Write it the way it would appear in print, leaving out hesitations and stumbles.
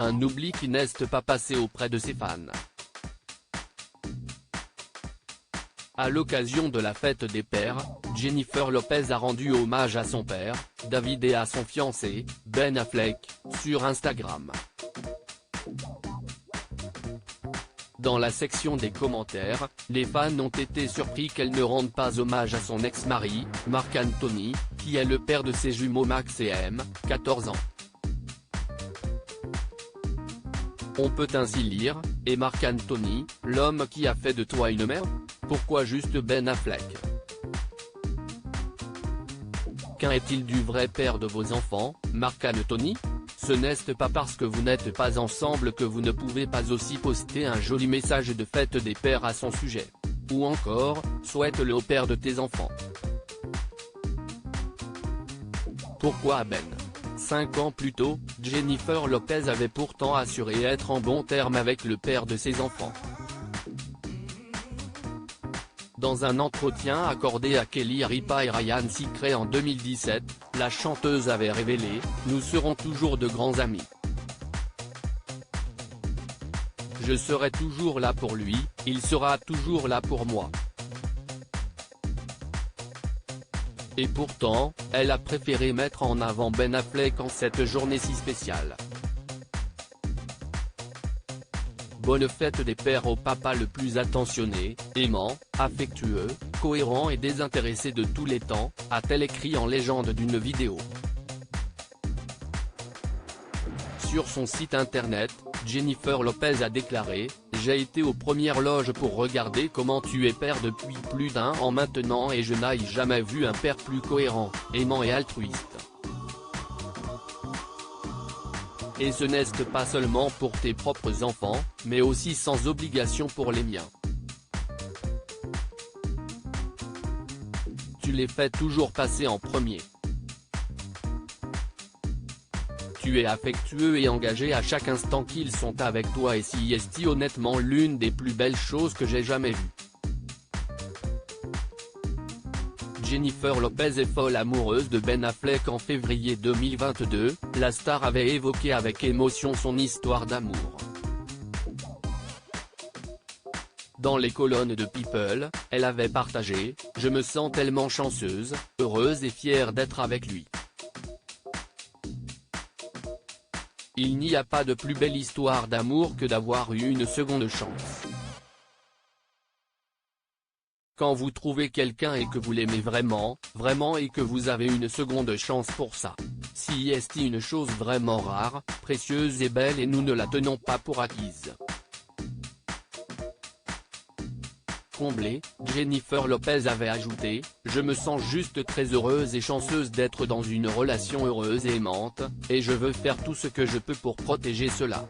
Un oubli qui n'est pas passé auprès de ses fans. À l'occasion de la fête des pères, Jennifer Lopez a rendu hommage à son père, David, et à son fiancé, Ben Affleck, sur Instagram. Dans la section des commentaires, les fans ont été surpris qu'elle ne rende pas hommage à son ex-mari, Marc Anthony, qui est le père de ses jumeaux Max et M, 14 ans. On peut ainsi lire, « Et Marc Anthony, l'homme qui a fait de toi une mère ? Pourquoi juste Ben Affleck ? Qu'en est-il du vrai père de vos enfants, Marc Anthony ? Ce n'est pas parce que vous n'êtes pas ensemble que vous ne pouvez pas aussi poster un joli message de fête des pères à son sujet. Ou encore, souhaite-le au père de tes enfants. Pourquoi Ben ? 5 ans plus tôt, Jennifer Lopez avait pourtant assuré être en bon terme avec le père de ses enfants. Dans un entretien accordé à Kelly Ripa et Ryan Seacrest en 2017, la chanteuse avait révélé « Nous serons toujours de grands amis. Je serai toujours là pour lui, il sera toujours là pour moi. » Et pourtant, elle a préféré mettre en avant Ben Affleck en cette journée si spéciale. Bonne fête des pères au papa le plus attentionné, aimant, affectueux, cohérent et désintéressé de tous les temps, a-t-elle écrit en légende d'une vidéo. Sur son site internet, Jennifer Lopez a déclaré « J'ai été aux premières loges pour regarder comment tu es père depuis plus d'1 an maintenant et je n'ai jamais vu un père plus cohérent, aimant et altruiste. Et ce n'est pas seulement pour tes propres enfants, mais aussi sans obligation pour les miens. Tu les fais toujours passer en premier. Tu es affectueux et engagé à chaque instant qu'ils sont avec toi et c'est honnêtement l'une des plus belles choses que j'ai jamais vues. » Jennifer Lopez est folle amoureuse de Ben Affleck. En février 2022, la star avait évoqué avec émotion son histoire d'amour. Dans les colonnes de People, elle avait partagé « Je me sens tellement chanceuse, heureuse et fière d'être avec lui. Il n'y a pas de plus belle histoire d'amour que d'avoir eu une seconde chance. Quand vous trouvez quelqu'un et que vous l'aimez vraiment, vraiment et que vous avez une seconde chance pour ça. C'est une chose vraiment rare, précieuse et belle et nous ne la tenons pas pour acquise. » Comblée, Jennifer Lopez avait ajouté « Je me sens juste très heureuse et chanceuse d'être dans une relation heureuse et aimante, et je veux faire tout ce que je peux pour protéger cela. »